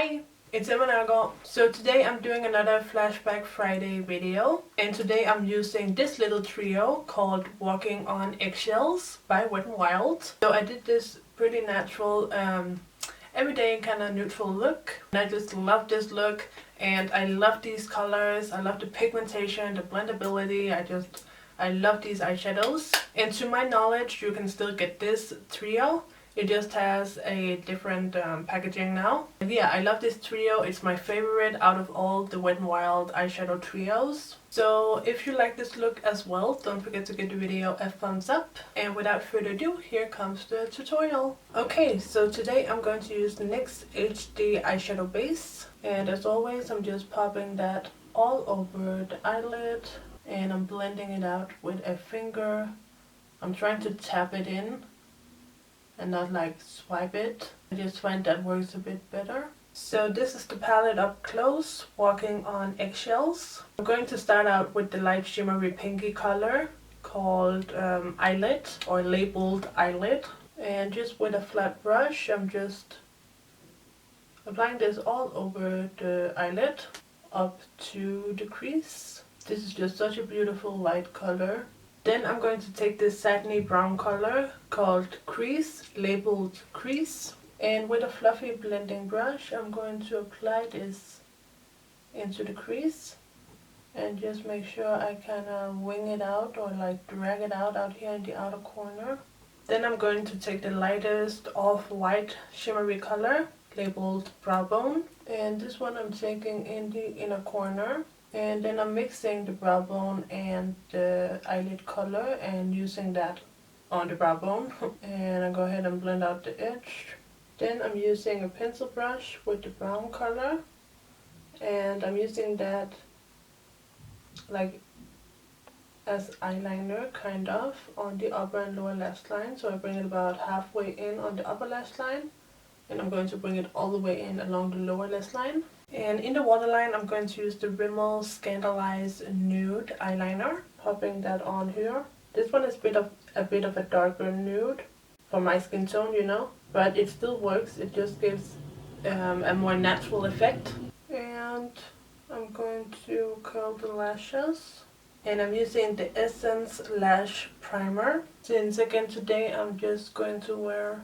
Hi, it's Nørgaard. So today I'm doing another Flashback Friday video, and today I'm using this little trio called Walking on Eggshells by Wet n Wild. So I did this pretty natural, everyday kind of neutral look, and I just love this look, and I love these colors. I love the pigmentation, the blendability. I love these eyeshadows, and to my knowledge you can still get this trio. It just has a different packaging now. And yeah, I love this trio. It's my favorite out of all the Wet n Wild eyeshadow trios. So if you like this look as well, don't forget to give the video a thumbs up. And without further ado, here comes the tutorial. Okay, so today I'm going to use the NYX HD eyeshadow base. And as always, I'm just popping that all over the eyelid. And I'm blending it out with a finger. I'm trying to tap it in and not like swipe it. I just find that works a bit better. So this is the palette up close, Walking on Eggshells. I'm going to start out with the light shimmery pinky color called Eyelid, or labeled Eyelid. And just with a flat brush, I'm just applying this all over the eyelid up to the crease. This is just such a beautiful light color. Then I'm going to take this satiny brown color called Crease, labeled Crease. And with a fluffy blending brush, I'm going to apply this into the crease. And just make sure I kind of wing it out, or like drag it out here in the outer corner. Then I'm going to take the lightest off-white shimmery color, labeled Brow Bone. And this one I'm taking in the inner corner. And then I'm mixing the brow bone and the eyelid color and using that on the brow bone. And I go ahead and blend out the edge. Then I'm using a pencil brush with the brown color. And I'm using that like as eyeliner kind of on the upper and lower lash line. So I bring it about halfway in on the upper lash line. And I'm going to bring it all the way in along the lower lash line. And in the waterline, I'm going to use the Rimmel Scandaleyes Nude eyeliner, popping that on here. This one is a bit of a darker nude for my skin tone, you know, but it still works. It just gives a more natural effect. And I'm going to curl the lashes. And I'm using the Essence Lash Primer. Since again today I'm just going to wear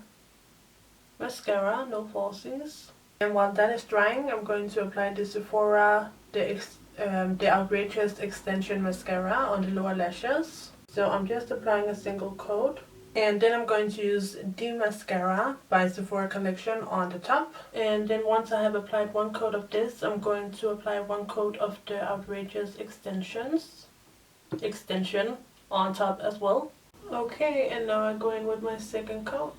mascara, no falsies. And while that is drying, I'm going to apply the Sephora, the Outrageous Extension Mascara on the lower lashes. So I'm just applying a single coat. And then I'm going to use the mascara by Sephora Collection on the top. And then once I have applied one coat of this, I'm going to apply one coat of the Outrageous Extension on top as well. Okay, and now I go in with my second coat.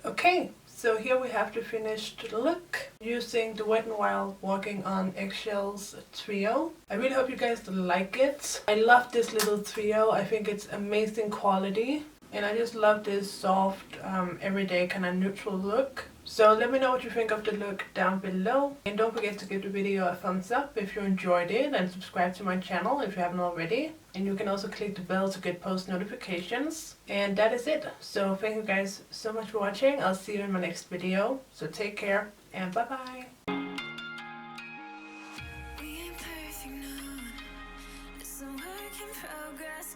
Okay. So here we have the finished look using the Wet n Wild Walking on Eggshells trio. I really hope you guys like it. I love this little trio. I think it's amazing quality. And I just love this soft, everyday kind of neutral look. So let me know what you think of the look down below. And don't forget to give the video a thumbs up if you enjoyed it, and subscribe to my channel if you haven't already. And you can also click the bell to get post notifications. And that is it. So thank you guys so much for watching. I'll see you in my next video. So take care and bye bye.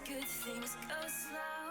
Good things go slow.